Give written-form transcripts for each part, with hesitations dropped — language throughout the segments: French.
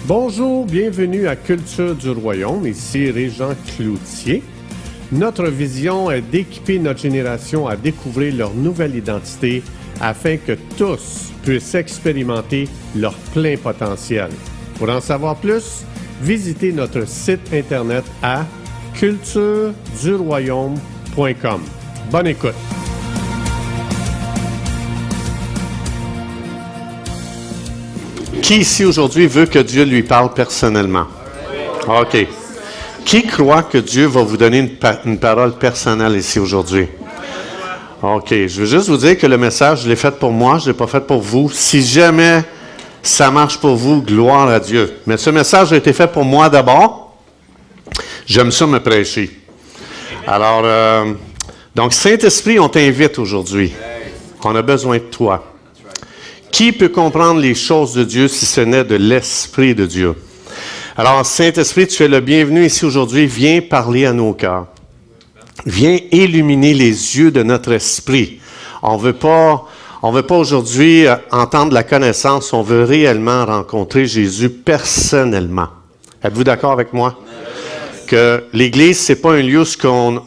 Bonjour, bienvenue à Culture du Royaume, ici Régent Cloutier. Notre vision est d'équiper notre génération à découvrir leur nouvelle identité afin que tous puissent expérimenter leur plein potentiel. Pour en savoir plus, visitez notre site internet à cultureduroyaume.com. Bonne écoute! Qui ici aujourd'hui veut que Dieu lui parle personnellement? OK. Qui croit que Dieu va vous donner une parole personnelle ici aujourd'hui? OK. Je veux juste vous dire que le message, je l'ai fait pour moi, je ne l'ai pas fait pour vous. Si jamais ça marche pour vous, gloire à Dieu. Mais ce message a été fait pour moi d'abord. J'aime ça me prêcher. Alors, donc Saint-Esprit, on t'invite aujourd'hui. On a besoin de toi. Qui peut comprendre les choses de Dieu si ce n'est de l'Esprit de Dieu? Alors, Saint-Esprit, tu es le bienvenu ici aujourd'hui. Viens parler à nos cœurs. Viens illuminer les yeux de notre esprit. On veut pas aujourd'hui entendre la connaissance. On veut réellement rencontrer Jésus personnellement. Êtes-vous d'accord avec moi? Que l'Église, c'est pas un lieu où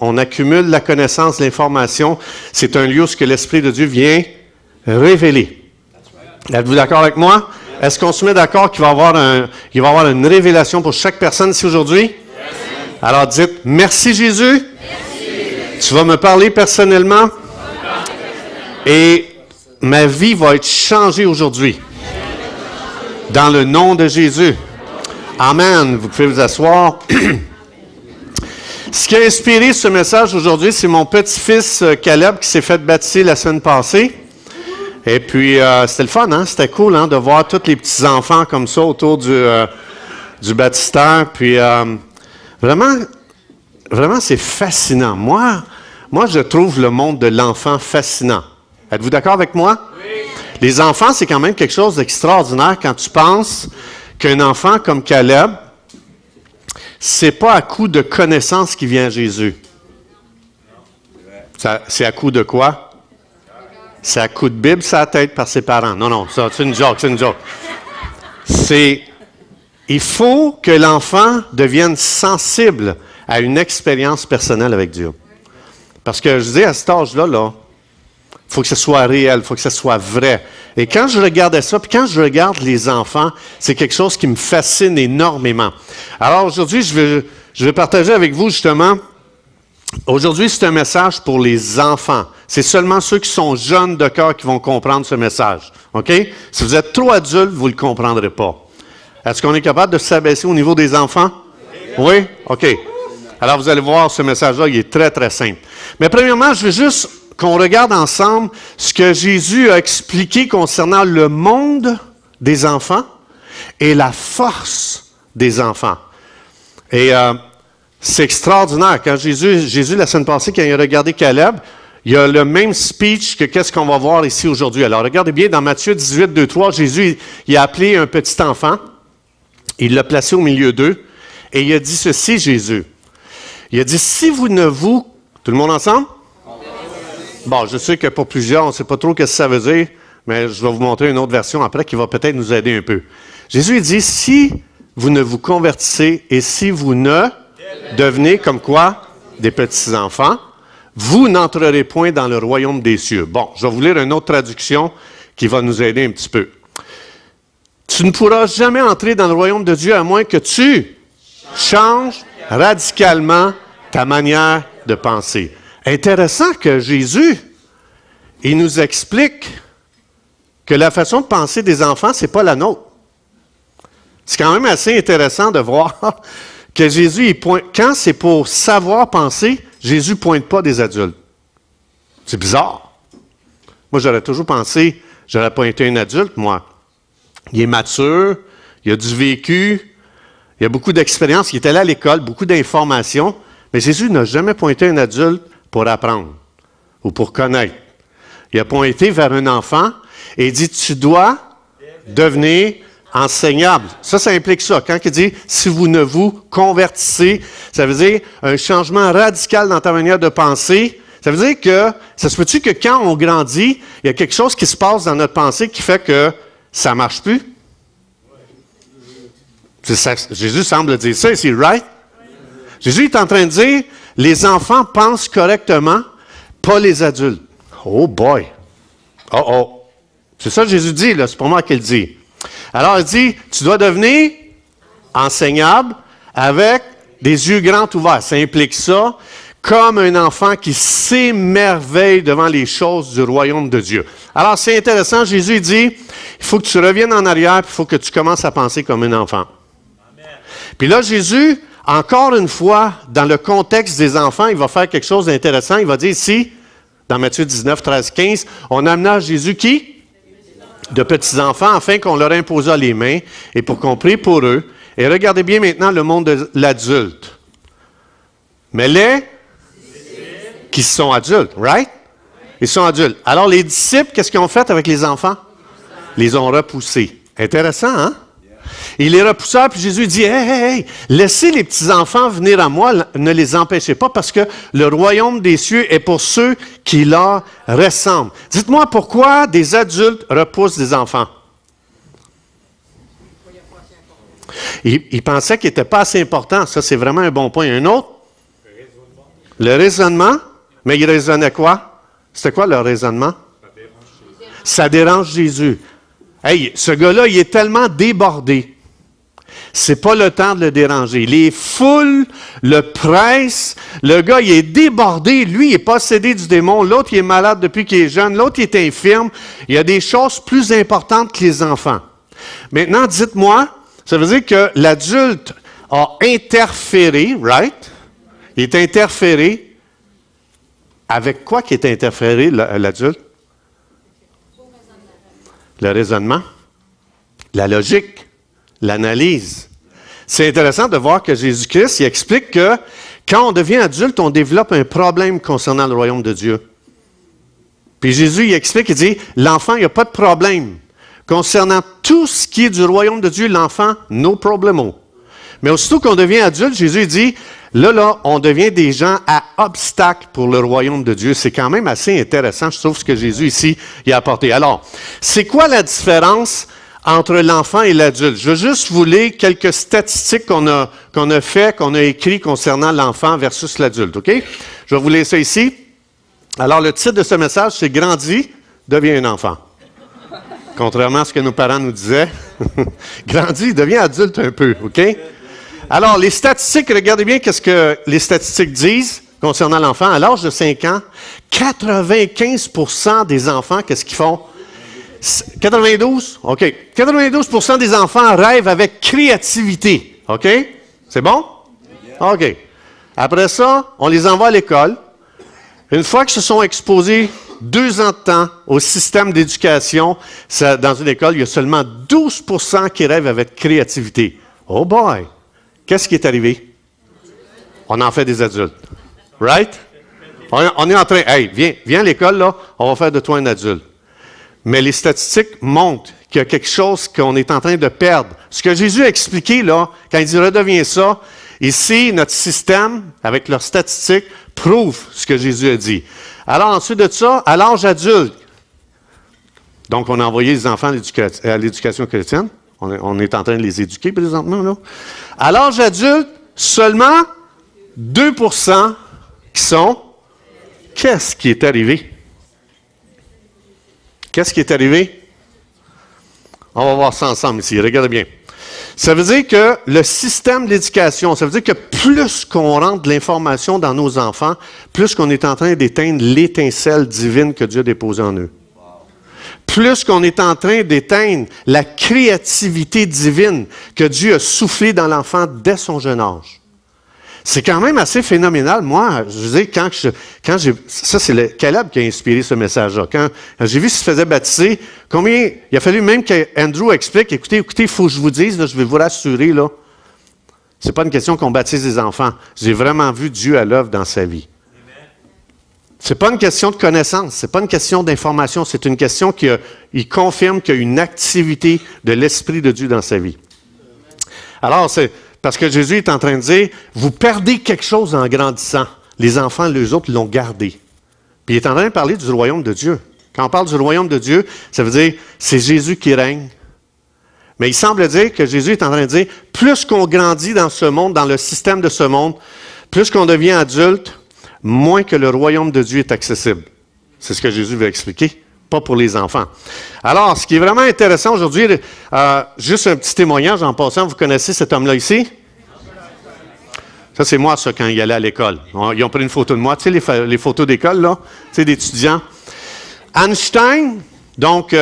on accumule la connaissance, l'information. C'est un lieu où l'Esprit de Dieu vient révéler. Êtes-vous d'accord avec moi? Est-ce qu'on se met d'accord qu'il va y avoir une révélation pour chaque personne ici aujourd'hui? Yes. Alors dites, merci Jésus. Merci. Tu vas me parler personnellement. Et ma vie va être changée aujourd'hui. Dans le nom de Jésus. Amen. Vous pouvez vous asseoir. Ce qui a inspiré ce message aujourd'hui, c'est mon petit-fils Caleb qui s'est fait baptiser la semaine passée. Et puis, c'était le fun, hein? C'était cool, hein, de voir tous les petits-enfants comme ça autour du baptistère. Puis, vraiment, c'est fascinant. Moi, je trouve le monde de l'enfant fascinant. Êtes-vous d'accord avec moi? Oui. Les enfants, c'est quand même quelque chose d'extraordinaire quand tu penses qu'un enfant comme Caleb, c'est pas à coup de connaissance qui vient à Jésus. C'est à coup de quoi? C'est à coup de Bible sur la tête par ses parents. Non, ça, c'est une joke. Il faut que l'enfant devienne sensible à une expérience personnelle avec Dieu. Parce que, je dis, à cet âge-là, il faut que ce soit réel, il faut que ce soit vrai. Et quand je regardais ça, puis quand je regarde les enfants, c'est quelque chose qui me fascine énormément. Alors, aujourd'hui, je vais partager avec vous, justement. Aujourd'hui, c'est un message pour les enfants. C'est seulement ceux qui sont jeunes de cœur qui vont comprendre ce message. OK? Si vous êtes trop adulte, vous ne le comprendrez pas. Est-ce qu'on est capable de s'abaisser au niveau des enfants? Oui? OK. Alors, vous allez voir, ce message-là, il est très, très simple. Mais premièrement, je veux juste qu'on regarde ensemble ce que Jésus a expliqué concernant le monde des enfants et la force des enfants. Et c'est extraordinaire. Quand Jésus, la semaine passée, quand il a regardé Caleb, il y a le même speech que qu'est-ce qu'on va voir ici aujourd'hui. Alors, regardez bien, dans Matthieu 18, 2, 3, Jésus, il a appelé un petit enfant, il l'a placé au milieu d'eux, et il a dit ceci, Jésus. Il a dit, si vous ne vous... Tout le monde ensemble? Bon, je sais que pour plusieurs, on ne sait pas trop ce que ça veut dire, mais je vais vous montrer une autre version après qui va peut-être nous aider un peu. Jésus, il dit, si vous ne vous convertissez et si vous ne devenez comme quoi? Des petits-enfants. Vous n'entrerez point dans le royaume des cieux. Bon, je vais vous lire une autre traduction qui va nous aider un petit peu. Tu ne pourras jamais entrer dans le royaume de Dieu à moins que tu changes radicalement ta manière de penser. Intéressant que Jésus, il nous explique que la façon de penser des enfants, c'est pas la nôtre. C'est quand même assez intéressant de voir que Jésus, quand c'est pour savoir penser, Jésus ne pointe pas des adultes. C'est bizarre. Moi, j'aurais toujours pensé, j'aurais pas été un adulte, moi. Il est mature, il a du vécu, il a beaucoup d'expérience, il est allé à l'école, beaucoup d'informations, mais Jésus n'a jamais pointé un adulte pour apprendre ou pour connaître. Il a pointé vers un enfant et il dit, tu dois devenir enseignable. Ça implique ça. Quand il dit, si vous ne vous convertissez, ça veut dire un changement radical dans ta manière de penser. Ça veut dire que, ça se peut-tu que quand on grandit, il y a quelque chose qui se passe dans notre pensée qui fait que ça ne marche plus? Jésus semble dire ça ici, right? Jésus est en train de dire, les enfants pensent correctement, pas les adultes. Oh boy! Oh oh! C'est ça que Jésus dit, là, c'est pas moi qui le dis. Alors, il dit, tu dois devenir enseignable avec des yeux grands ouverts. Ça implique ça, comme un enfant qui s'émerveille devant les choses du royaume de Dieu. Alors, c'est intéressant, Jésus dit, il faut que tu reviennes en arrière, puis il faut que tu commences à penser comme un enfant. Amen. Puis là, Jésus, encore une fois, dans le contexte des enfants, il va faire quelque chose d'intéressant. Il va dire ici, dans Matthieu 19, 13, 15, on amena Jésus qui? De petits-enfants, afin qu'on leur imposât les mains et pour qu'on prie pour eux. Et regardez bien maintenant le monde de l'adulte. Mais les qui sont adultes, right? Ils sont adultes. Alors les disciples, qu'est-ce qu'ils ont fait avec les enfants? Ils les ont repoussés. Intéressant, hein? Ils les repoussèrent, puis Jésus dit, hey, laissez les petits-enfants venir à moi, ne les empêchez pas, parce que le royaume des cieux est pour ceux qui leur ressemblent. Dites-moi pourquoi des adultes repoussent des enfants? Ils pensaient qu'il n'était pas assez important. Ça, c'est vraiment un bon point. Un autre? Le raisonnement. Mais ils raisonnaient quoi? C'était quoi leur raisonnement? Ça dérange Jésus. Hey, ce gars-là, il est tellement débordé. C'est pas le temps de le déranger. Les foules le pressent. Le gars, il est débordé. Lui, il est possédé du démon. L'autre, il est malade depuis qu'il est jeune. L'autre, il est infirme. Il y a des choses plus importantes que les enfants. Maintenant, dites-moi, ça veut dire que l'adulte a interféré, right? Il est interféré. Avec quoi qui est interféré, l'adulte? Le raisonnement, la logique, l'analyse. C'est intéressant de voir que Jésus-Christ, il explique que quand on devient adulte, on développe un problème concernant le royaume de Dieu. Puis Jésus, il explique, il dit, l'enfant, il n'y a pas de problème. Concernant tout ce qui est du royaume de Dieu, l'enfant, no problemo. Mais aussitôt qu'on devient adulte, Jésus dit, là, on devient des gens à obstacle pour le royaume de Dieu. C'est quand même assez intéressant, je trouve, ce que Jésus ici y a apporté. Alors, c'est quoi la différence entre l'enfant et l'adulte? Je veux juste vous lire quelques statistiques qu'on a écrites concernant l'enfant versus l'adulte, OK? Je vais vous lire ça ici. Alors, le titre de ce message, c'est « Grandis, deviens un enfant ». Contrairement à ce que nos parents nous disaient. Grandis, deviens adulte un peu, OK? Alors, les statistiques, regardez bien qu'est-ce que les statistiques disent concernant l'enfant. À l'âge de 5 ans, 95% des enfants, qu'est-ce qu'ils font? 92? OK. 92% des enfants rêvent avec créativité. OK? C'est bon? OK. Après ça, on les envoie à l'école. Une fois qu'ils se sont exposés 2 ans de temps au système d'éducation, dans une école, il y a seulement 12% qui rêvent avec créativité. Oh boy! Qu'est-ce qui est arrivé? On en fait des adultes. Right? On est en train, hey, viens à l'école, là, on va faire de toi un adulte. Mais les statistiques montrent qu'il y a quelque chose qu'on est en train de perdre. Ce que Jésus a expliqué, là, quand il dit redeviens ça, ici, notre système, avec leurs statistiques, prouve ce que Jésus a dit. Alors, ensuite de ça, à l'âge adulte, donc on a envoyé les enfants à l'éducation chrétienne. On est en train de les éduquer présentement, là. À l'âge adulte, seulement 2% qui sont... Qu'est-ce qui est arrivé? Qu'est-ce qui est arrivé? On va voir ça ensemble ici. Regardez bien. Ça veut dire que le système d'éducation, ça veut dire que plus qu'on rentre de l'information dans nos enfants, plus qu'on est en train d'éteindre l'étincelle divine que Dieu a déposée en eux. Plus qu'on est en train d'éteindre la créativité divine que Dieu a soufflée dans l'enfant dès son jeune âge. C'est quand même assez phénoménal. Moi, je veux dire, ça c'est Caleb qui a inspiré ce message-là. Quand j'ai vu qu'il se faisait baptiser, il a fallu même qu'Andrew explique, écoutez, il faut que je vous dise, là, je vais vous rassurer, là, c'est pas une question qu'on baptise des enfants. J'ai vraiment vu Dieu à l'œuvre dans sa vie. C'est pas une question de connaissance, c'est pas une question d'information, c'est une question qu'il confirme qu'il y a une activité de l'Esprit de Dieu dans sa vie. Alors, c'est parce que Jésus est en train de dire, vous perdez quelque chose en grandissant. Les enfants, les autres, l'ont gardé. Puis il est en train de parler du royaume de Dieu. Quand on parle du royaume de Dieu, ça veut dire, c'est Jésus qui règne. Mais il semble dire que Jésus est en train de dire, plus qu'on grandit dans ce monde, dans le système de ce monde, plus qu'on devient adulte, moins que le royaume de Dieu est accessible. C'est ce que Jésus veut expliquer, pas pour les enfants. Alors, ce qui est vraiment intéressant aujourd'hui, juste un petit témoignage en passant, vous connaissez cet homme-là ici? Ça, c'est moi, ça, quand il allait à l'école. Ils ont pris une photo de moi. Tu sais, les photos d'école, là? Tu sais, d'étudiants. Einstein, donc,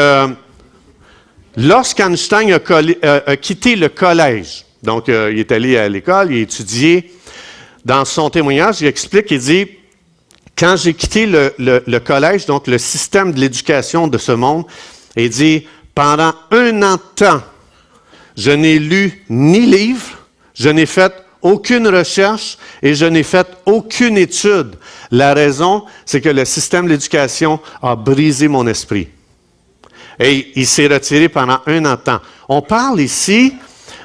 lorsqu'Einstein a quitté le collège, donc, il est allé à l'école, il a étudié. Dans son témoignage, il explique, il dit, quand j'ai quitté le collège, donc le système de l'éducation de ce monde, il dit, pendant 1 an de temps, je n'ai lu ni livre, je n'ai fait aucune recherche et je n'ai fait aucune étude. La raison, c'est que le système de l'éducation a brisé mon esprit. Et il s'est retiré pendant 1 an de temps. On parle ici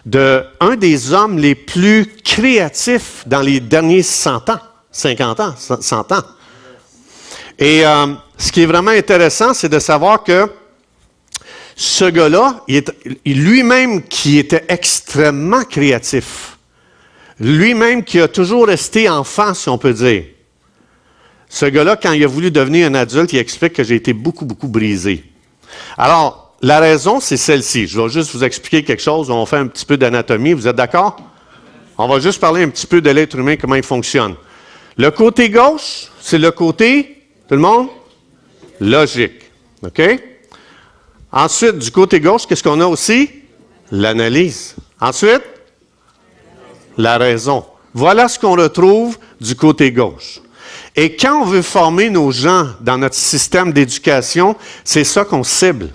d'un des hommes les plus créatifs dans les derniers 100 ans, 50 ans, 100 ans. Et ce qui est vraiment intéressant, c'est de savoir que ce gars-là, lui-même qui était extrêmement créatif, lui-même qui a toujours resté enfant, si on peut dire. Ce gars-là, quand il a voulu devenir un adulte, il explique que j'ai été beaucoup, beaucoup brisé. Alors, la raison, c'est celle-ci. Je vais juste vous expliquer quelque chose. On va faire un petit peu d'anatomie. Vous êtes d'accord? On va juste parler un petit peu de l'être humain, comment il fonctionne. Le côté gauche, c'est le côté, tout le monde, logique. OK? Ensuite, du côté gauche, qu'est-ce qu'on a aussi? L'analyse. Ensuite, la raison. Voilà ce qu'on retrouve du côté gauche. Et quand on veut former nos gens dans notre système d'éducation, c'est ça qu'on cible.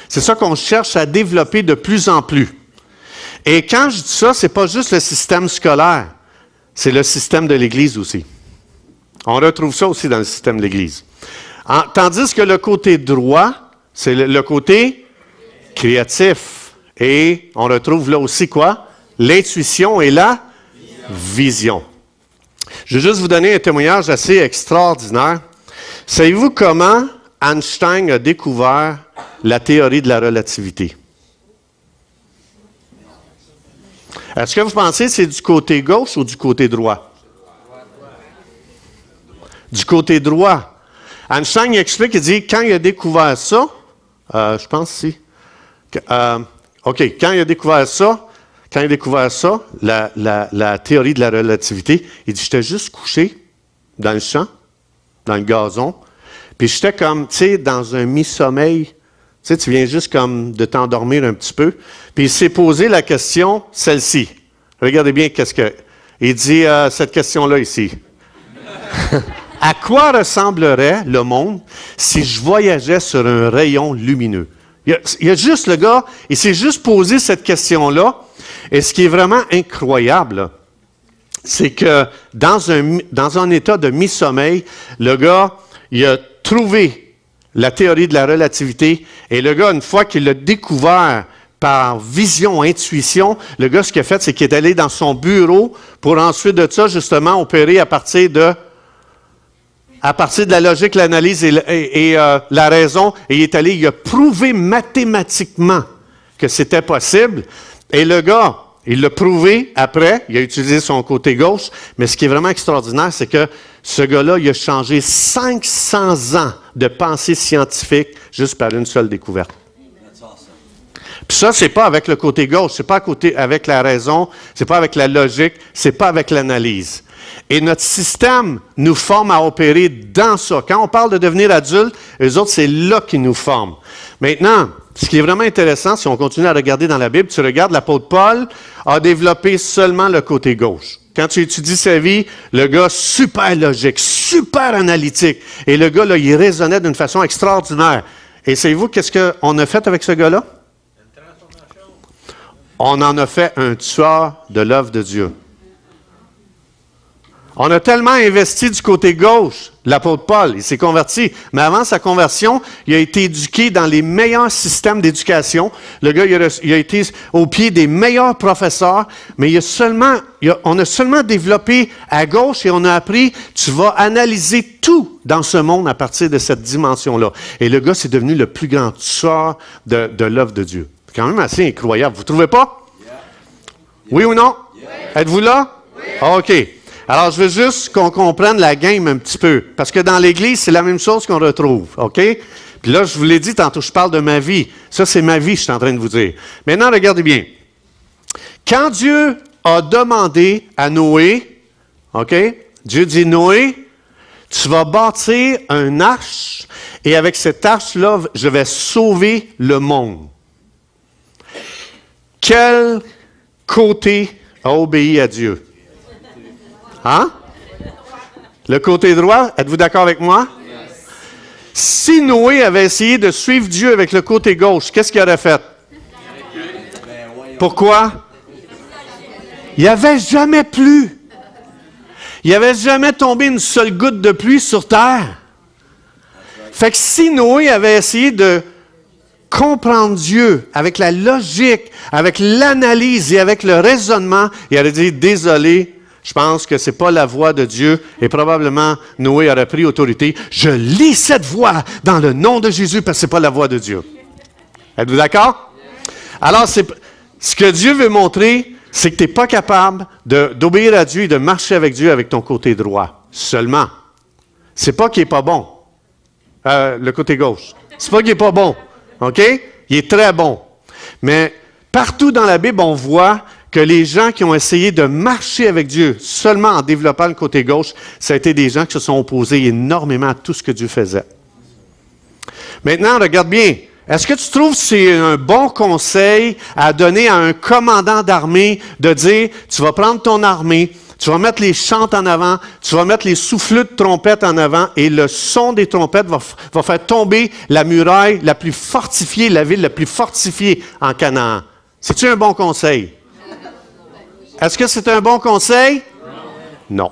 C'est ça qu'on cherche à développer de plus en plus. Et quand je dis ça, c'est pas juste le système scolaire, c'est le système de l'Église aussi. On retrouve ça aussi dans le système de l'Église. Tandis que le côté droit, c'est le côté créatif. Et on retrouve là aussi quoi? L'intuition et la vision. Je vais juste vous donner un témoignage assez extraordinaire. Savez-vous comment Einstein a découvert la théorie de la relativité? Est-ce que vous pensez que c'est du côté gauche ou du côté droit? Du côté droit. Einstein explique, il dit, quand il a découvert ça, je pense si. OK, quand il a découvert ça, la théorie de la relativité, il dit, j'étais juste couché dans le champ, dans le gazon, puis j'étais comme, tu sais, dans un mi-sommeil. Tu sais, tu viens juste comme de t'endormir un petit peu. Puis il s'est posé la question, celle-ci. Regardez bien qu'est-ce que... Il dit cette question-là ici. À quoi ressemblerait le monde si je voyageais sur un rayon lumineux? Il y a juste le gars, il s'est juste posé cette question-là. Et ce qui est vraiment incroyable, c'est que dans un état de mi-sommeil, le gars, il a trouvé la théorie de la relativité. Et le gars, une fois qu'il l'a découvert par vision, intuition, le gars, ce qu'il a fait, c'est qu'il est allé dans son bureau pour ensuite de ça, justement, opérer à partir de la logique, l'analyse et la raison. Et il est allé, il a prouvé mathématiquement que c'était possible. Et le gars, il l'a prouvé après, il a utilisé son côté gauche, mais ce qui est vraiment extraordinaire, c'est que ce gars-là, il a changé 500 ans de pensée scientifique juste par une seule découverte. Puis ça, c'est pas avec le côté gauche, c'est pas avec la raison, c'est pas avec la logique, c'est pas avec l'analyse. Et notre système nous forme à opérer dans ça. Quand on parle de devenir adulte, eux autres, c'est là qu'ils nous forment. Maintenant, ce qui est vraiment intéressant, si on continue à regarder dans la Bible, tu regardes, l'apôtre Paul a développé seulement le côté gauche. Quand tu étudies sa vie, le gars super logique, super analytique. Et le gars, là, il raisonnait d'une façon extraordinaire. Et savez-vous qu'est-ce qu'on a fait avec ce gars-là? On en a fait un tueur de l'œuvre de Dieu. On a tellement investi du côté gauche, l'apôtre Paul, il s'est converti. Mais avant sa conversion, il a été éduqué dans les meilleurs systèmes d'éducation. Le gars, il a été au pied des meilleurs professeurs, mais on a seulement développé à gauche et on a appris, tu vas analyser tout dans ce monde à partir de cette dimension-là. Et le gars, c'est devenu le plus grand tueur de l'œuvre de Dieu. C'est quand même assez incroyable. Vous ne trouvez pas? Oui ou non? Êtes-vous là? OK. Alors, je veux juste qu'on comprenne la game un petit peu. Parce que dans l'Église, c'est la même chose qu'on retrouve. OK? Puis là, je vous l'ai dit tantôt, je parle de ma vie. Ça, c'est ma vie, je suis en train de vous dire. Maintenant, regardez bien. Quand Dieu a demandé à Noé, OK? Dieu dit, Noé, tu vas bâtir un arche, et avec cette arche-là, je vais sauver le monde. Quel côté a obéi à Dieu? Hein? Le côté droit, êtes-vous d'accord avec moi? Si Noé avait essayé de suivre Dieu avec le côté gauche, qu'est-ce qu'il aurait fait? Pourquoi? Il n'y avait jamais plu. Il n'y avait jamais tombé une seule goutte de pluie sur terre. Fait que si Noé avait essayé de comprendre Dieu avec la logique, avec l'analyse et avec le raisonnement, il aurait dit, désolé, je pense que ce n'est pas la voix de Dieu. Et probablement, Noé aurait pris autorité. Je lis cette voix dans le nom de Jésus parce que ce n'est pas la voix de Dieu. Êtes-vous d'accord? Alors, ce que Dieu veut montrer, c'est que tu n'es pas capable d'obéir à Dieu et de marcher avec Dieu avec ton côté droit. Seulement. C'est pas qu'il n'est pas bon. Le côté gauche. C'est pas qu'il n'est pas bon. OK? Il est très bon. Mais partout dans la Bible, on voit que les gens qui ont essayé de marcher avec Dieu seulement en développant le côté gauche, ça a été des gens qui se sont opposés énormément à tout ce que Dieu faisait. Maintenant, regarde bien. Est-ce que tu trouves que c'est un bon conseil à donner à un commandant d'armée de dire, tu vas prendre ton armée, tu vas mettre les chantes en avant, tu vas mettre les soufflutes de trompettes en avant et le son des trompettes va faire tomber la muraille la plus fortifiée, la ville la plus fortifiée en Canaan. C'est-tu un bon conseil? Est-ce que c'est un bon conseil? Non.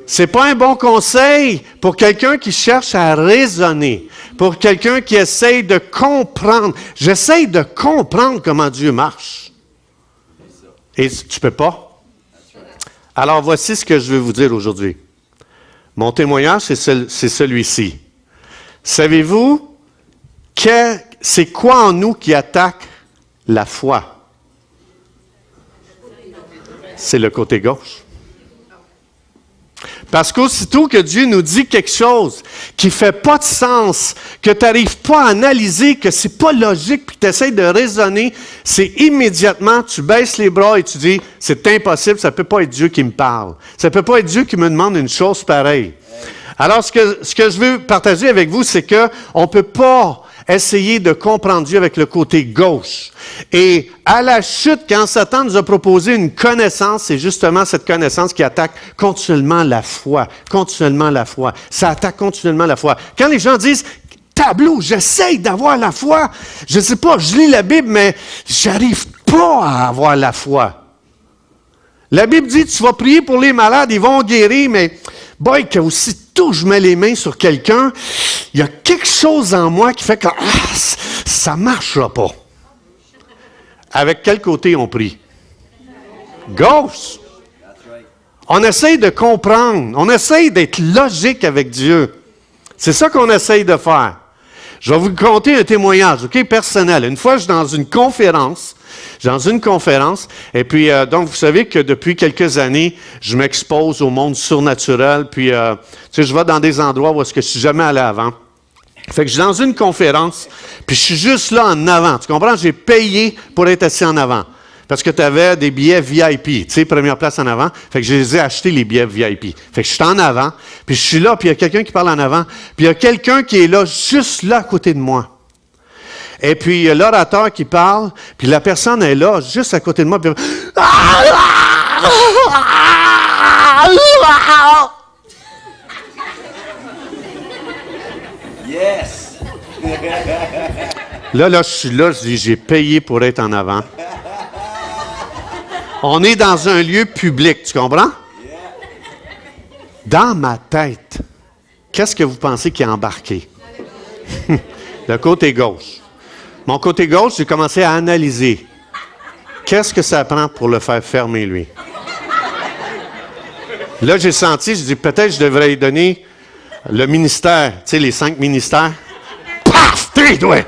C'est pas un bon conseil pour quelqu'un qui cherche à raisonner, pour quelqu'un qui essaye de comprendre. J'essaye de comprendre comment Dieu marche. Et tu peux pas. Alors voici ce que je veux vous dire aujourd'hui. Mon témoignage, c'est celui-ci. Savez-vous, c'est quoi en nous qui attaque la foi? C'est le côté gauche. Parce qu'aussitôt que Dieu nous dit quelque chose qui ne fait pas de sens, que tu n'arrives pas à analyser, que ce n'est pas logique, puis que tu essaies de raisonner, c'est immédiatement, tu baisses les bras et tu dis, c'est impossible, ça ne peut pas être Dieu qui me parle. Ça ne peut pas être Dieu qui me demande une chose pareille. Alors, ce que je veux partager avec vous, c'est qu'on ne peut pas essayer de comprendre Dieu avec le côté gauche. Et à la chute, quand Satan nous a proposé une connaissance, c'est justement cette connaissance qui attaque continuellement la foi. Continuellement la foi. Ça attaque continuellement la foi. Quand les gens disent, tableau, j'essaye d'avoir la foi. Je ne sais pas, je lis la Bible, mais j'arrive pas à avoir la foi. La Bible dit, tu vas prier pour les malades, ils vont guérir, mais boy, qu'aussitôt je mets les mains sur quelqu'un, il y a quelque chose en moi qui fait que ça ne marchera pas. Avec quel côté on prie? Gauche. On essaye de comprendre. On essaye d'être logique avec Dieu. C'est ça qu'on essaye de faire. Je vais vous conter un témoignage, OK, personnel. Une fois, je suis dans une conférence. Et puis, donc, vous savez que depuis quelques années, je m'expose au monde surnaturel. Puis, tu sais, je vais dans des endroits où est-ce que je suis jamais allé avant. Fait que je suis dans une conférence, puis je suis juste là en avant. Tu comprends? J'ai payé pour être assis en avant. Parce que tu avais des billets VIP, tu sais, première place en avant. Fait que je les ai achetés, les billets VIP. Fait que je suis en avant, puis je suis là, puis il y a quelqu'un qui parle en avant, puis il y a quelqu'un qui est là, juste là à côté de moi. Et puis, il y a l'orateur qui parle, puis la personne est là, juste à côté de moi, puis Yes! là, je suis là, je dis, j'ai payé pour être en avant. On est dans un lieu public, tu comprends? Dans ma tête, qu'est-ce que vous pensez qui est embarqué? Le côté gauche. Mon côté gauche, j'ai commencé à analyser. Qu'est-ce que ça prend pour le faire fermer, lui? Là, j'ai senti, je dis, peut-être je devrais lui donner le ministère, tu sais, les 5 ministères. Paf! Toi!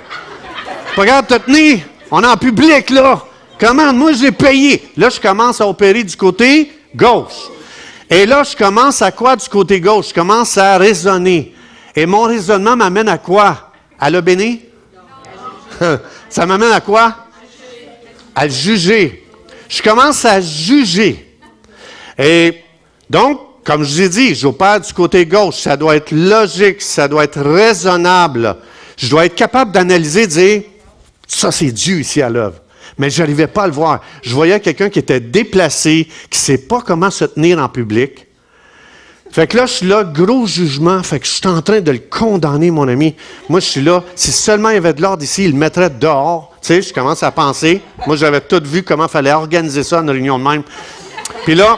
Pas grave de te tenir. On est en public, là. Comment? Moi, j'ai payé. Là, je commence à opérer du côté gauche. Et là, je commence à quoi du côté gauche? Je commence à raisonner. Et mon raisonnement m'amène à quoi? À le bénir? Ça m'amène à quoi? À le juger. Je commence à juger. Et donc, comme je vous ai dit, j'opère du côté gauche. Ça doit être logique, ça doit être raisonnable. Je dois être capable d'analyser, de dire, ça c'est Dieu ici à l'œuvre. Mais je n'arrivais pas à le voir. Je voyais quelqu'un qui était déplacé, qui ne sait pas comment se tenir en public. Fait que là, je suis là, gros jugement. Fait que je suis en train de le condamner, mon ami. Moi, je suis là. Si seulement il y avait de l'ordre ici, il le mettrait dehors. Tu sais, je commence à penser. Moi, j'avais tout vu comment il fallait organiser ça en une réunion de même. Puis là,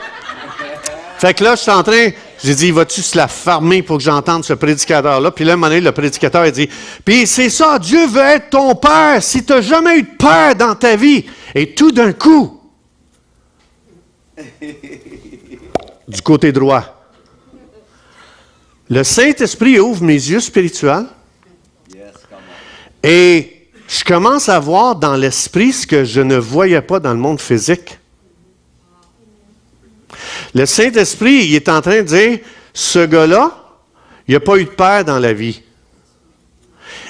fait que là, je suis en train, j'ai dit, vas-tu se la farmer pour que j'entende ce prédicateur-là? Puis là, à un moment donné, le prédicateur, il dit, puis c'est ça, Dieu veut être ton père si tu n'as jamais eu de père dans ta vie. Et tout d'un coup, du côté droit, le Saint-Esprit ouvre mes yeux spirituels et je commence à voir dans l'esprit ce que je ne voyais pas dans le monde physique. Le Saint-Esprit, il est en train de dire, ce gars-là, il n'a pas eu de père dans la vie.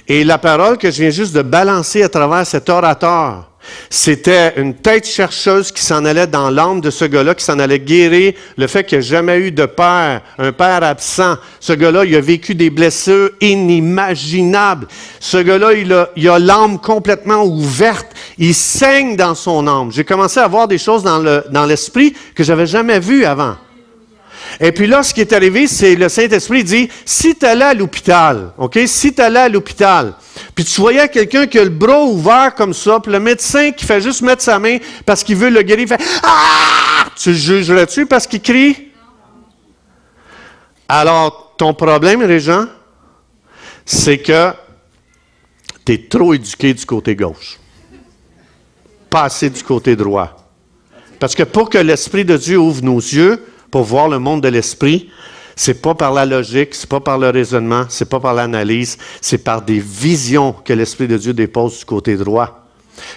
Et la parole que je viens juste de balancer à travers cet orateur, c'était une tête chercheuse qui s'en allait dans l'âme de ce gars-là, qui s'en allait guérir le fait qu'il n'a jamais eu de père, un père absent. Ce gars-là, il a vécu des blessures inimaginables. Ce gars-là, il a l'âme complètement ouverte. Il saigne dans son âme. J'ai commencé à voir des choses dans l'esprit que j'avais jamais vues avant. Et puis là, ce qui est arrivé, c'est le Saint-Esprit dit, si tu allais à l'hôpital, OK? Si tu allais à l'hôpital, puis tu voyais quelqu'un qui a le bras ouvert comme ça, puis le médecin qui fait juste mettre sa main parce qu'il veut le guérir, il fait « Ah! » Tu le jugerais-tu parce qu'il crie? Alors, ton problème, Régent, c'est que tu es trop éduqué du côté gauche. Pas assez du côté droit. Parce que pour que l'Esprit de Dieu ouvre nos yeux, pour voir le monde de l'esprit, c'est pas par la logique, c'est pas par le raisonnement, c'est pas par l'analyse, c'est par des visions que l'Esprit de Dieu dépose du côté droit.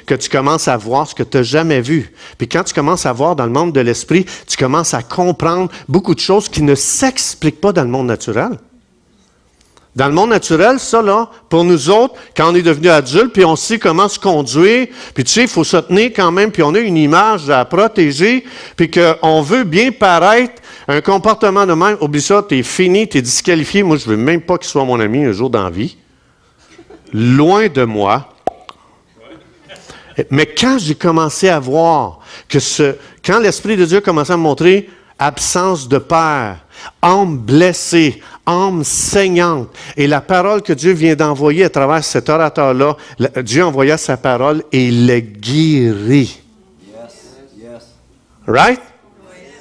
Que tu commences à voir ce que tu n'as jamais vu. Puis quand tu commences à voir dans le monde de l'esprit, tu commences à comprendre beaucoup de choses qui ne s'expliquent pas dans le monde naturel. Dans le monde naturel, ça, là, pour nous autres, quand on est devenu adulte, puis on sait comment se conduire, puis tu sais, il faut se tenir quand même, puis on a une image à protéger, puis qu'on veut bien paraître, un comportement de même, oublie ça, t'es fini, t'es disqualifié, moi je veux même pas qu'il soit mon ami un jour dans la vie. Loin de moi. Mais quand j'ai commencé à voir que quand l'Esprit de Dieu a commencé à me montrer absence de père, âme blessée, âme saignante. Et la parole que Dieu vient d'envoyer à travers cet orateur-là, Dieu envoya sa parole et il l'a guéri. Yes. Yes. Right?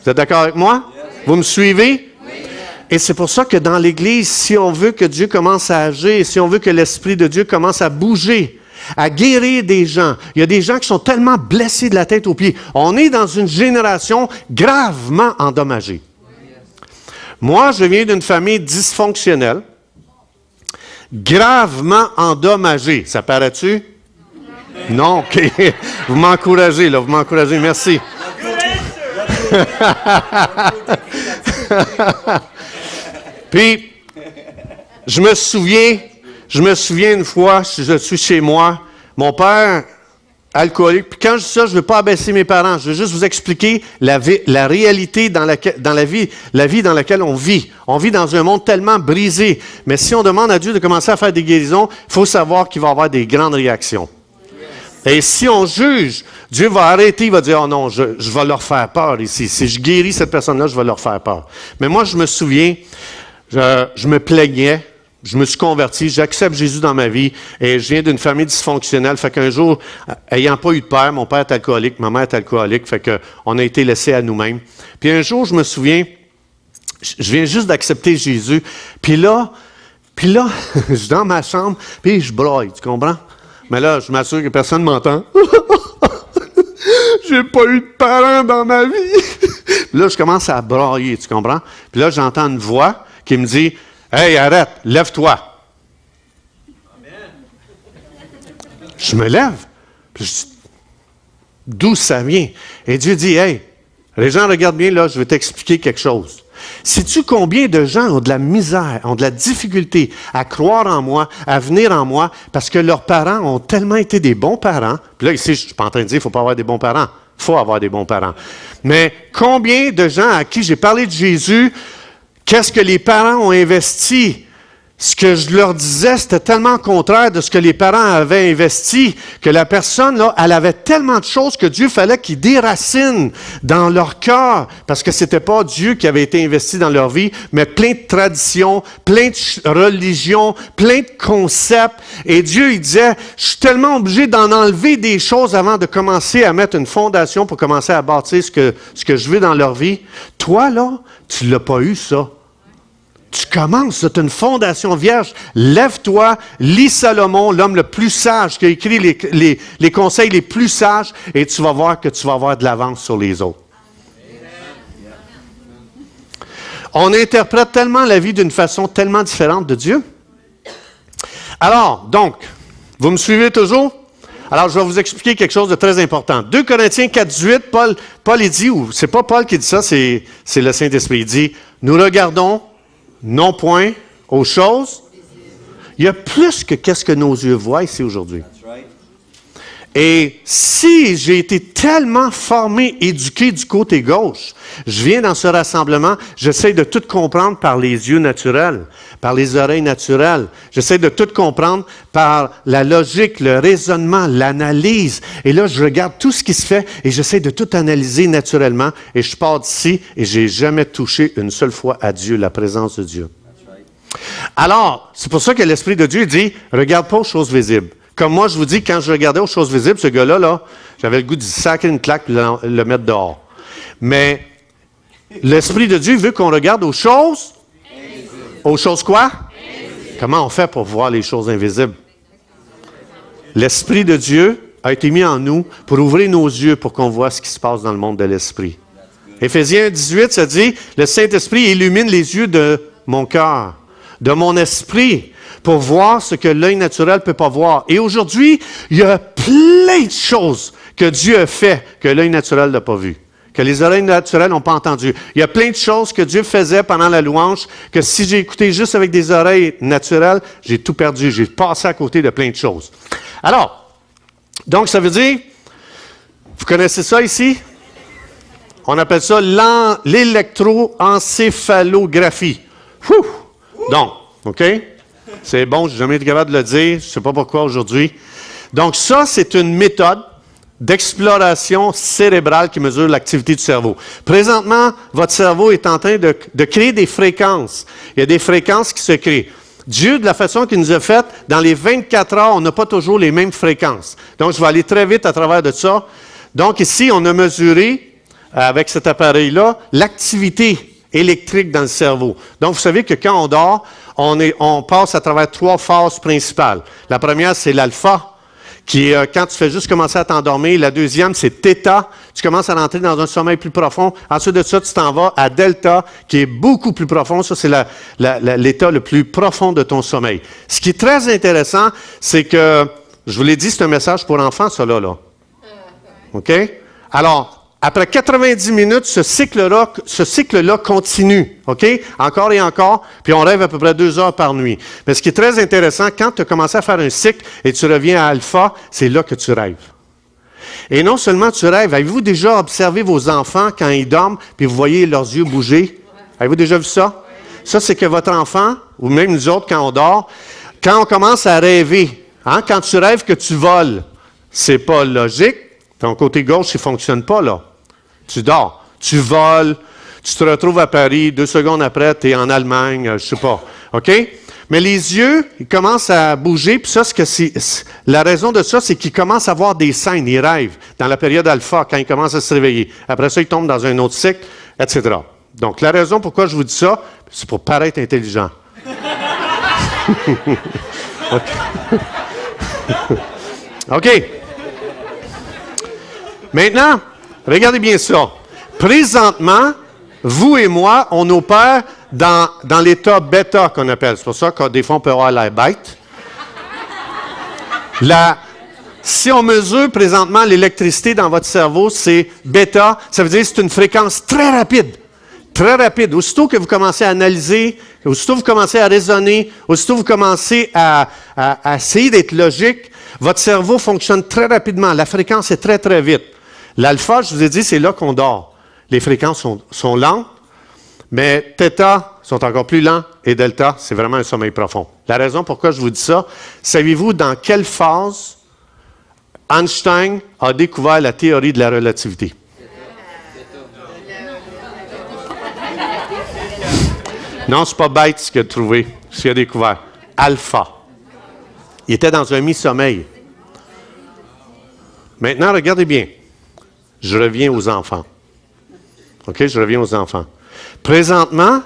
Vous êtes d'accord avec moi? Yes. Vous me suivez? Oui. Et c'est pour ça que dans l'Église, si on veut que Dieu commence à agir, si on veut que l'Esprit de Dieu commence à bouger, à guérir des gens. Il y a des gens qui sont tellement blessés de la tête aux pieds. On est dans une génération gravement endommagée. Moi, je viens d'une famille dysfonctionnelle, gravement endommagée. Ça paraît-tu? Non, OK. Vous m'encouragez, là. Vous m'encouragez. Merci. Puis, je me souviens une fois, je suis chez moi, mon père, alcoolique. Puis quand je dis ça, je ne veux pas abaisser mes parents. Je veux juste vous expliquer la réalité dans la vie dans laquelle on vit. On vit dans un monde tellement brisé. Mais si on demande à Dieu de commencer à faire des guérisons, il faut savoir qu'il va y avoir des grandes réactions. Et si on juge, Dieu va arrêter, il va dire, oh non, je vais leur faire peur ici. Si je guéris cette personne-là, je vais leur faire peur. Mais moi, je me souviens, je me plaignais. Je me suis converti, j'accepte Jésus dans ma vie et je viens d'une famille dysfonctionnelle. Fait qu'un jour, ayant pas eu de père, mon père est alcoolique, ma mère est alcoolique, fait qu'on a été laissés à nous-mêmes. Puis un jour, je me souviens, je viens juste d'accepter Jésus. Puis là, je suis dans ma chambre, puis je broille, tu comprends? Mais là, je m'assure que personne ne m'entend. J'ai pas eu de parents dans ma vie. Puis là, je commence à brailler, tu comprends? Puis là, j'entends une voix qui me dit, « Hey, arrête, lève-toi. » Je me lève, puis je dis, d'où ça vient? Et Dieu dit, hey, les gens regardent bien là, je vais t'expliquer quelque chose. Sais-tu combien de gens ont de la misère, ont de la difficulté à croire en moi, à venir en moi, parce que leurs parents ont tellement été des bons parents. Puis là, ici, je ne suis pas en train de dire qu'il ne faut pas avoir des bons parents. Il faut avoir des bons parents. Mais combien de gens à qui j'ai parlé de Jésus, qu'est-ce que les parents ont investi? Ce que je leur disais, c'était tellement contraire de ce que les parents avaient investi, que la personne, là, elle avait tellement de choses que Dieu fallait qu'il déracine dans leur cœur, parce que c'était pas Dieu qui avait été investi dans leur vie, mais plein de traditions, plein de religions, plein de concepts. Et Dieu, il disait, je suis tellement obligé d'en enlever des choses avant de commencer à mettre une fondation pour commencer à bâtir ce que je veux dans leur vie. Toi, là, tu l'as pas eu, ça. Tu commences, c'est une fondation vierge. Lève-toi, lis Salomon, l'homme le plus sage, qui a écrit les conseils les plus sages, et tu vas voir que tu vas avoir de l'avance sur les autres. On interprète tellement la vie d'une façon tellement différente de Dieu. Alors, donc, vous me suivez toujours? Alors, je vais vous expliquer quelque chose de très important. 2 Corinthiens 4, 18, Paul il dit, ou c'est pas Paul qui dit ça, c'est le Saint-Esprit. Il dit, nous regardons non point aux choses. Il y a plus que qu'est-ce que nos yeux voient ici aujourd'hui. Et si j'ai été tellement formé, éduqué du côté gauche, je viens dans ce rassemblement, j'essaie de tout comprendre par les yeux naturels, par les oreilles naturelles. J'essaie de tout comprendre par la logique, le raisonnement, l'analyse. Et là, je regarde tout ce qui se fait et j'essaie de tout analyser naturellement. Et je pars d'ici et j'ai jamais touché une seule fois à Dieu, la présence de Dieu. Alors, c'est pour ça que l'Esprit de Dieu dit, regarde pas aux choses visibles. Comme moi, je vous dis, quand je regardais aux choses visibles, ce gars-là, là, j'avais le goût de sacrer une claque et le mettre dehors. Mais l'Esprit de Dieu veut qu'on regarde aux choses. Invisibles. Aux choses quoi? Invisibles. Comment on fait pour voir les choses invisibles? L'Esprit de Dieu a été mis en nous pour ouvrir nos yeux pour qu'on voit ce qui se passe dans le monde de l'Esprit. Éphésiens 18, ça dit, le Saint-Esprit illumine les yeux de mon cœur, de mon esprit, pour voir ce que l'œil naturel ne peut pas voir. Et aujourd'hui, il y a plein de choses que Dieu a fait que l'œil naturel n'a pas vu, que les oreilles naturelles n'ont pas entendu. Il y a plein de choses que Dieu faisait pendant la louange, que si j'ai écouté juste avec des oreilles naturelles, j'ai tout perdu. J'ai passé à côté de plein de choses. Alors, donc ça veut dire, vous connaissez ça ici? On appelle ça l'électroencéphalographie. Donc, OK? C'est bon, je n'ai jamais été capable de le dire, je ne sais pas pourquoi aujourd'hui. Donc ça, c'est une méthode d'exploration cérébrale qui mesure l'activité du cerveau. Présentement, votre cerveau est en train de créer des fréquences. Il y a des fréquences qui se créent. Dieu, de la façon qu'il nous a fait, dans les 24 heures, on n'a pas toujours les mêmes fréquences. Donc, je vais aller très vite à travers de ça. Donc, ici, on a mesuré, avec cet appareil-là, l'activité électrique dans le cerveau. Donc, vous savez que quand on dort, on passe à travers 3 phases principales. La première, c'est l'alpha, qui est quand tu fais juste commencer à t'endormir. La deuxième, c'est θ. Tu commences à rentrer dans un sommeil plus profond. Ensuite de ça, tu t'en vas à delta, qui est beaucoup plus profond. Ça, c'est l'état le plus profond de ton sommeil. Ce qui est très intéressant, c'est que, je vous l'ai dit, c'est un message pour enfants, ça là. OK? Alors, après 90 minutes, ce cycle-là continue, OK? Encore et encore, puis on rêve à peu près 2 heures par nuit. Mais ce qui est très intéressant, quand tu as commencé à faire un cycle et tu reviens à alpha, c'est là que tu rêves. Et non seulement tu rêves, avez-vous déjà observé vos enfants quand ils dorment, puis vous voyez leurs yeux bouger? Avez-vous déjà vu ça? Ça, c'est que votre enfant, ou même nous autres, quand on dort, quand on commence à rêver, hein, quand tu rêves que tu voles, c'est pas logique. Ton côté gauche, il ne fonctionne pas, là. Tu dors, tu voles, tu te retrouves à Paris, 2 secondes après, tu es en Allemagne, je ne sais pas. OK? Mais les yeux, ils commencent à bouger, puis ça, la raison de ça, c'est qu'ils commencent à voir des scènes, ils rêvent dans la période alpha, quand ils commencent à se réveiller. Après ça, ils tombent dans un autre cycle, etc. Donc, la raison pourquoi je vous dis ça, c'est pour paraître intelligent. OK. Maintenant, regardez bien ça. Présentement, vous et moi, on opère dans l'état bêta qu'on appelle. C'est pour ça que des fois, on peut avoir l'air bête. Si on mesure présentement l'électricité dans votre cerveau, c'est bêta, ça veut dire que c'est une fréquence très rapide. Très rapide. Aussitôt que vous commencez à analyser, aussitôt que vous commencez à raisonner, aussitôt que vous commencez à essayer d'être logique, votre cerveau fonctionne très rapidement. La fréquence est très, très vite. L'alpha, je vous ai dit, c'est là qu'on dort. Les fréquences sont lentes, mais θ sont encore plus lents et delta, c'est vraiment un sommeil profond. La raison pourquoi je vous dis ça, savez-vous dans quelle phase Einstein a découvert la théorie de la relativité? Non, c'est pas bête ce qu'il a trouvé, ce qu'il a découvert. Alpha. Il était dans un mi-sommeil. Maintenant, regardez bien. Je reviens aux enfants. OK, je reviens aux enfants. Présentement,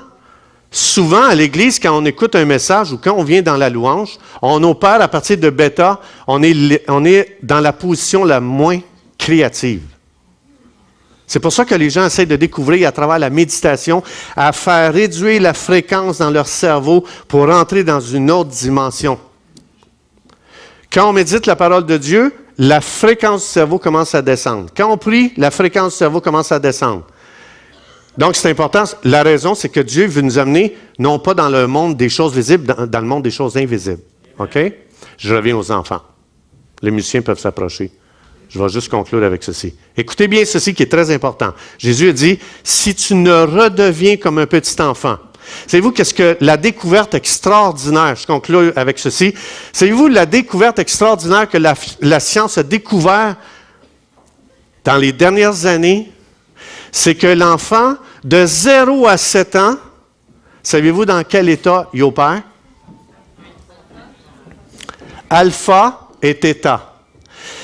souvent à l'Église, quand on écoute un message ou quand on vient dans la louange, on opère à partir de bêta, on est dans la position la moins créative. C'est pour ça que les gens essaient de découvrir à travers la méditation, à faire réduire la fréquence dans leur cerveau pour entrer dans une autre dimension. Quand on médite la parole de Dieu, la fréquence du cerveau commence à descendre. Quand on prie, la fréquence du cerveau commence à descendre. Donc, c'est important. La raison, c'est que Dieu veut nous amener, non pas dans le monde des choses visibles, dans le monde des choses invisibles. OK? Je reviens aux enfants. Les musiciens peuvent s'approcher. Je vais juste conclure avec ceci. Écoutez bien ceci qui est très important. Jésus a dit, si tu ne redeviens comme un petit enfant. Savez-vous qu'est-ce que la découverte extraordinaire, je conclue avec ceci, savez-vous la découverte extraordinaire que la science a découvert dans les dernières années, c'est que l'enfant de 0 à 7 ans, savez-vous dans quel état il opère? Alpha et θ.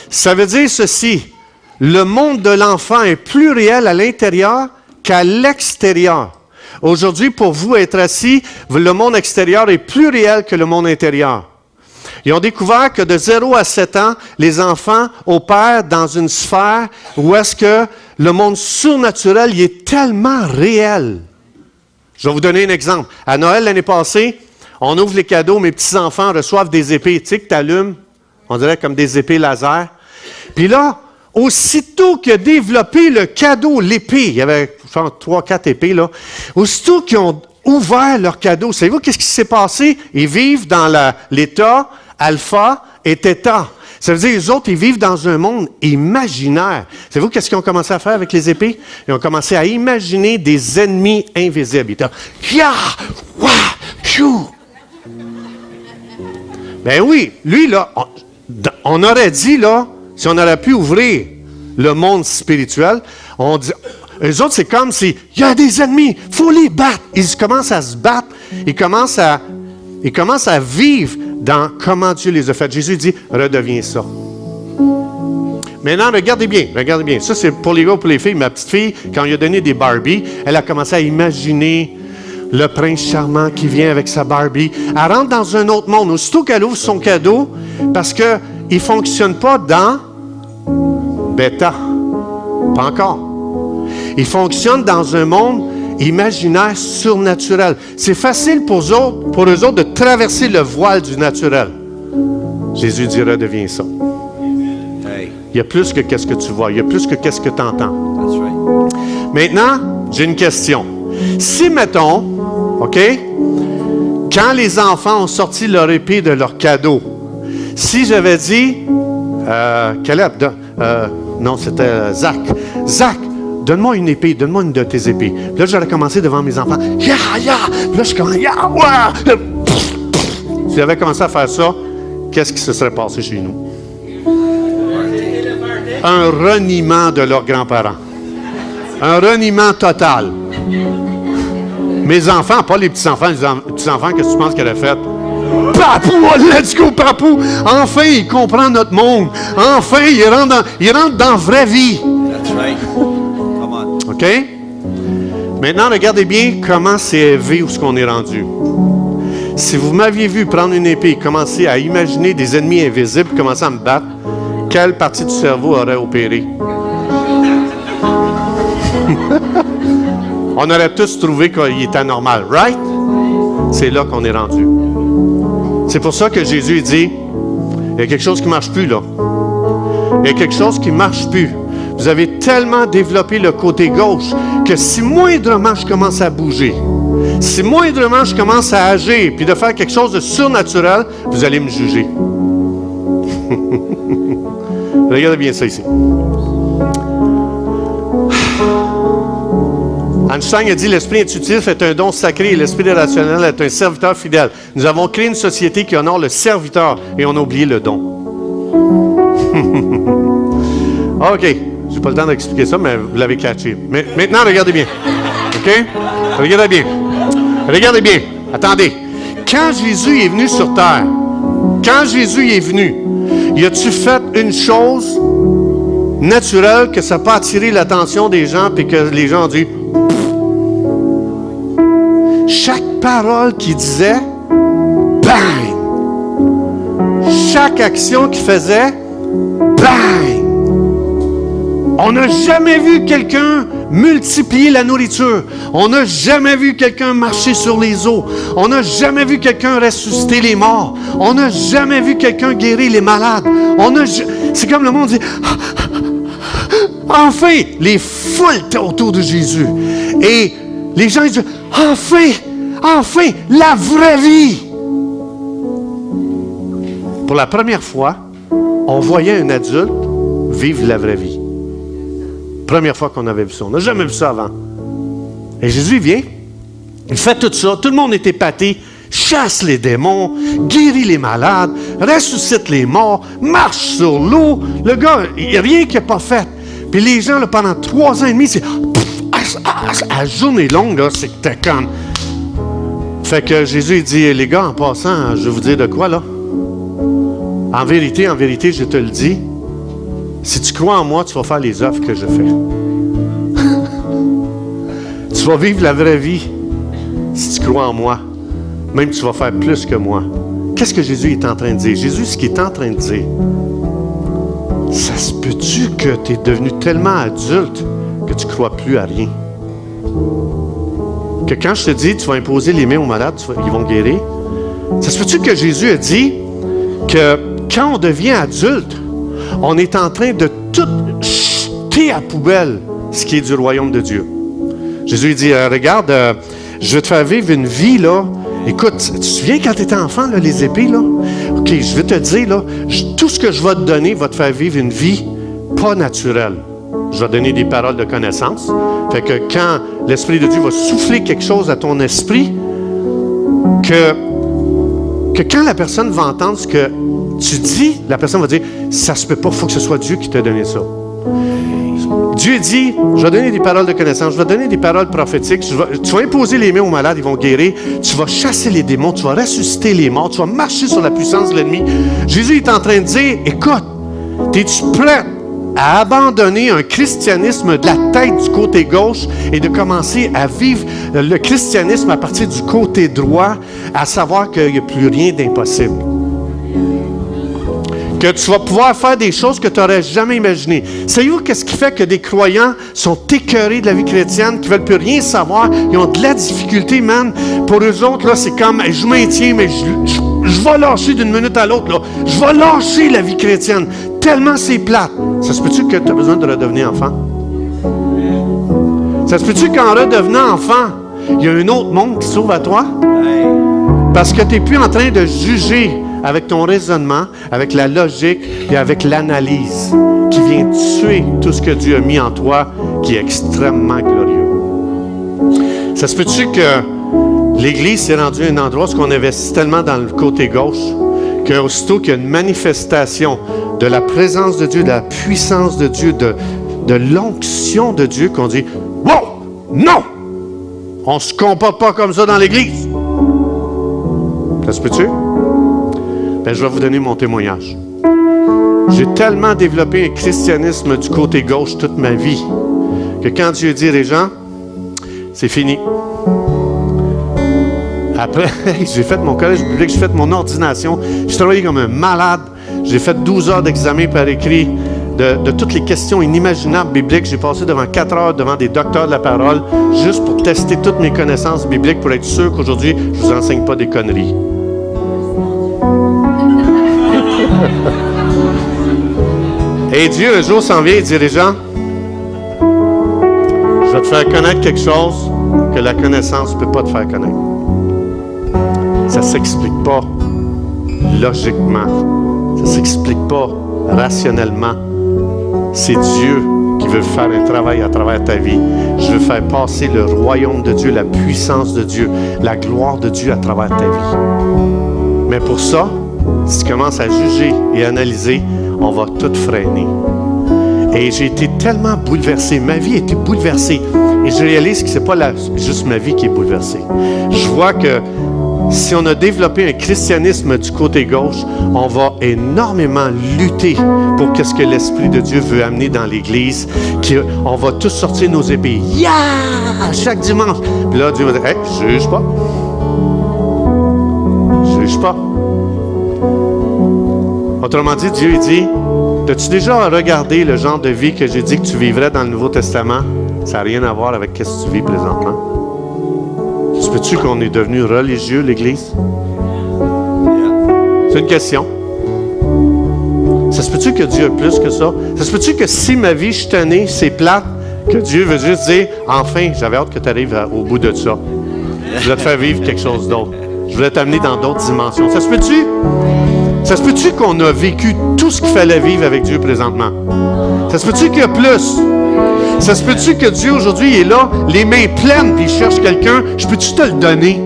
Ça veut dire ceci, le monde de l'enfant est plus réel à l'intérieur qu'à l'extérieur. Aujourd'hui, pour vous être assis, le monde extérieur est plus réel que le monde intérieur. Ils ont découvert que de 0 à 7 ans, les enfants opèrent dans une sphère où est-ce que le monde surnaturel il est tellement réel. Je vais vous donner un exemple. À Noël l'année passée, on ouvre les cadeaux, mes petits-enfants reçoivent des épées. Tu sais que tu allumes, on dirait comme des épées laser. Puis là, aussitôt qu'il a développé le cadeau, l'épée, il y avait 3-4 épées là, aussitôt qu'ils ont ouvert leur cadeau, savez-vous qu'est-ce qui s'est passé? Ils vivent dans l'état alpha et θ. Ça veut dire que les autres, ils vivent dans un monde imaginaire. Savez-vous qu'est-ce qu'ils ont commencé à faire avec les épées? Ils ont commencé à imaginer des ennemis invisibles. Ils étaient ya, wa, piou. Ben oui, lui là, on aurait dit là, si on aurait pu ouvrir le monde spirituel, on dit, eux autres, c'est comme si, il y a des ennemis, il faut les battre. Ils commencent à se battre, ils commencent à vivre dans comment Dieu les a fait. Jésus dit, redeviens ça. Maintenant, regardez bien. Ça, c'est pour les gars ou pour les filles. Ma petite fille, quand il a donné des Barbie, elle a commencé à imaginer le prince charmant qui vient avec sa Barbie. Elle rentre dans un autre monde. Aussitôt qu'elle ouvre son cadeau, parce qu'il ne fonctionne pas dans bêta. Pas encore. Il fonctionne dans un monde imaginaire surnaturel. C'est facile pour eux autres de traverser le voile du naturel. Jésus dit, redeviens ça. Il y a plus que qu'est-ce que tu vois. Il y a plus que qu'est-ce que tu entends. Maintenant, j'ai une question. Si, mettons, OK, quand les enfants ont sorti leur épée de leur cadeau, si j'avais dit, Caleb, non, c'était Zach. Zach, donne-moi une épée, donne-moi une de tes épées. Puis là, j'aurais commencé devant mes enfants. Ya, ya! Puis là, je commence, ya, wa! Si j'avais commencé à faire ça, qu'est-ce qui se serait passé chez nous? Un reniement de leurs grands-parents. Un reniement total. Mes enfants, pas les petits-enfants, les petits-enfants, qu'est-ce que tu penses qu'elle a fait? Papou, let's go, papou! Enfin, il comprend notre monde. Enfin, il rentre dans la vraie vie. That's right. Come on. OK? Maintenant, regardez bien comment c'est élevé où ce qu'on est rendu. Si vous m'aviez vu prendre une épée et commencer à imaginer des ennemis invisibles, commencer à me battre, quelle partie du cerveau aurait opéré? On aurait tous trouvé qu'il était normal, right? C'est là qu'on est rendu. C'est pour ça que Jésus dit, il y a quelque chose qui ne marche plus là. il y a quelque chose qui ne marche plus. Vous avez tellement développé le côté gauche que si moindrement je commence à bouger, si moindrement je commence à agir puis de faire quelque chose de surnaturel, vous allez me juger. Regardez bien ça ici. Einstein a dit, l'esprit intuitif est un don sacré et l'esprit rationnel est un serviteur fidèle. Nous avons créé une société qui honore le serviteur et on a oublié le don. OK. Je n'ai pas le temps d'expliquer ça, mais vous l'avez catché. Mais maintenant, regardez bien. OK? Regardez bien. Regardez bien. Attendez. Quand Jésus est venu sur terre, quand Jésus est venu, y a-tu fait une chose naturelle que ça n'a pas attiré l'attention des gens et que les gens ont dit... Chaque parole qu'il disait, bang! Chaque action qu'il faisait, bang! On n'a jamais vu quelqu'un multiplier la nourriture. On n'a jamais vu quelqu'un marcher sur les eaux. On n'a jamais vu quelqu'un ressusciter les morts. On n'a jamais vu quelqu'un guérir les malades. C'est comme le monde dit, enfin, les foules étaient autour de Jésus. Et les gens ils disent, enfin, la vraie vie. Pour la première fois, on voyait un adulte vivre la vraie vie. Première fois qu'on avait vu ça. On n'a jamais vu ça avant. Et Jésus vient, il fait tout ça. Tout le monde est épaté. Chasse les démons, guérit les malades, ressuscite les morts, marche sur l'eau. Le gars, il n'y a rien qu'il n'a pas fait. Puis les gens, là, pendant 3 ans et demi, c'est... À journée longue, là, c'était comme... Fait que Jésus, il dit, les gars, en passant, je vais vous dire de quoi, là? En vérité, je te le dis, si tu crois en moi, tu vas faire les œuvres que je fais. Tu vas vivre la vraie vie si tu crois en moi. Même tu vas faire plus que moi. Qu'est-ce que Jésus est en train de dire? Jésus, ce qu'il est en train de dire, ça se peut-tu que tu es devenu tellement adulte que tu ne crois plus à rien? Que quand je te dis, tu vas imposer les mains aux malades, ils vont guérir. Ça se peut-tu que Jésus a dit que quand on devient adulte, on est en train de tout jeter à la poubelle ce qui est du royaume de Dieu. Jésus dit, regarde, je vais te faire vivre une vie, là. Écoute, tu te souviens quand tu étais enfant, là, les épées, là? OK, je vais te dire, là, tout ce que je vais te donner va te faire vivre une vie pas naturelle. Je vais donner des paroles de connaissance. Fait que quand l'Esprit de Dieu va souffler quelque chose à ton esprit, que quand la personne va entendre ce que tu dis, la personne va dire, ça se peut pas, il faut que ce soit Dieu qui t'a donné ça. Dieu dit, je vais donner des paroles de connaissance, je vais donner des paroles prophétiques, tu vas imposer les mains aux malades, ils vont guérir, tu vas chasser les démons, tu vas ressusciter les morts, tu vas marcher sur la puissance de l'ennemi. Jésus est en train de dire, écoute, es-tu prêt à abandonner un christianisme de la tête du côté gauche et de commencer à vivre le christianisme à partir du côté droit, à savoir qu'il n'y a plus rien d'impossible? Que tu vas pouvoir faire des choses que tu n'aurais jamais imaginées. Savez-vous qu'est-ce qui fait que des croyants sont écœurés de la vie chrétienne, qui ne veulent plus rien savoir, ils ont de la difficulté, man. Pour eux autres, là, c'est comme, je maintiens, mais je vais lâcher d'une minute à l'autre, là. Je vais lâcher la vie chrétienne. Tellement c'est plate. Ça se peut-tu que tu as besoin de redevenir enfant? Ça se peut-tu qu'en redevenant enfant, il y a un autre monde qui s'ouvre à toi? Parce que tu n'es plus en train de juger avec ton raisonnement, avec la logique et avec l'analyse qui vient tuer tout ce que Dieu a mis en toi, qui est extrêmement glorieux. Ça se peut-tu que l'Église s'est rendue un endroit où on investit tellement dans le côté gauche qu'aussitôt qu'il y a une manifestation de la présence de Dieu, de la puissance de Dieu, de l'onction de Dieu, qu'on dit « Wow! Non! On ne se comporte pas comme ça dans l'Église! » Ça se peut-tu? Ben, je vais vous donner mon témoignage. J'ai tellement développé un christianisme du côté gauche toute ma vie que quand Dieu dit, Régent, c'est fini. Après, j'ai fait mon collège biblique, j'ai fait mon ordination, j'ai travaillé comme un malade, j'ai fait 12 heures d'examen par écrit de toutes les questions inimaginables bibliques. J'ai passé devant 4 heures devant des docteurs de la parole juste pour tester toutes mes connaissances bibliques pour être sûr qu'aujourd'hui, je ne vous enseigne pas des conneries. Et Dieu, un jour, s'en vient et dit, Régent, je vais te faire connaître quelque chose que la connaissance ne peut pas te faire connaître. Ça ne s'explique pas logiquement. Ça ne s'explique pas rationnellement. C'est Dieu qui veut faire un travail à travers ta vie. Je veux faire passer le royaume de Dieu, la puissance de Dieu, la gloire de Dieu à travers ta vie. Mais pour ça, si tu commences à juger et analyser, on va tout freiner. Et j'ai été tellement bouleversé. Ma vie a été bouleversée. Et je réalise que ce n'est pas juste ma vie qui est bouleversée. Je vois que si on a développé un christianisme du côté gauche, on va énormément lutter pour ce que l'Esprit de Dieu veut amener dans l'Église. On va tous sortir nos épées. Yeah! Chaque dimanche. Puis là, Dieu va dire, hey, juge pas. Juge pas. Autrement dit, Dieu dit, as-tu déjà regardé le genre de vie que j'ai dit que tu vivrais dans le Nouveau Testament? Ça n'a rien à voir avec ce que tu vis présentement. Se peut-tu qu'on est devenu religieux, l'Église? C'est une question. Ça se peut-tu que Dieu a plus que ça? Ça se peut-tu que si ma vie, je suis tanné, c'est plate, que Dieu veut juste dire, enfin, j'avais hâte que tu arrives au bout de ça. Je voulais te faire vivre quelque chose d'autre. Je voulais t'amener dans d'autres dimensions. Ça se peut-tu? Ça se peut-tu qu'on a vécu tout ce qu'il fallait vivre avec Dieu présentement? Ça se peut-tu qu'il y a plus? Ça se peut-tu que Dieu aujourd'hui est là, les mains pleines, puis il cherche quelqu'un, je peux-tu te le donner?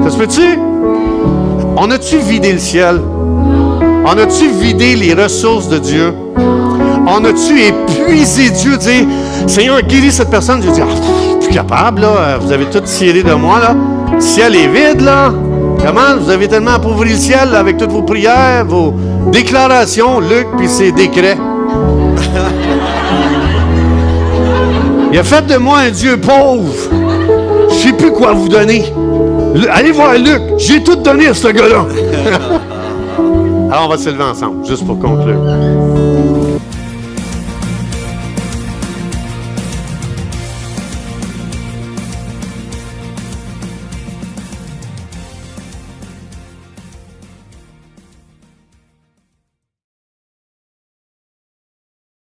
Ça se peut-tu? On a-tu vidé le ciel? On a-tu vidé les ressources de Dieu? On a-tu épuisé Dieu, dire, Seigneur, guéris cette personne? Dieu dit, ah, plus capable, là, vous avez tout tiré de moi, là. Le ciel est vide, là. Comment? Vous avez tellement appauvri le ciel là, avec toutes vos prières, vos déclarations, Luc, puis ses décrets. Il a fait de moi un Dieu pauvre. Je ne sais plus quoi vous donner. Allez voir Luc, j'ai tout donné à ce gars-là. Alors, on va se lever ensemble, juste pour conclure.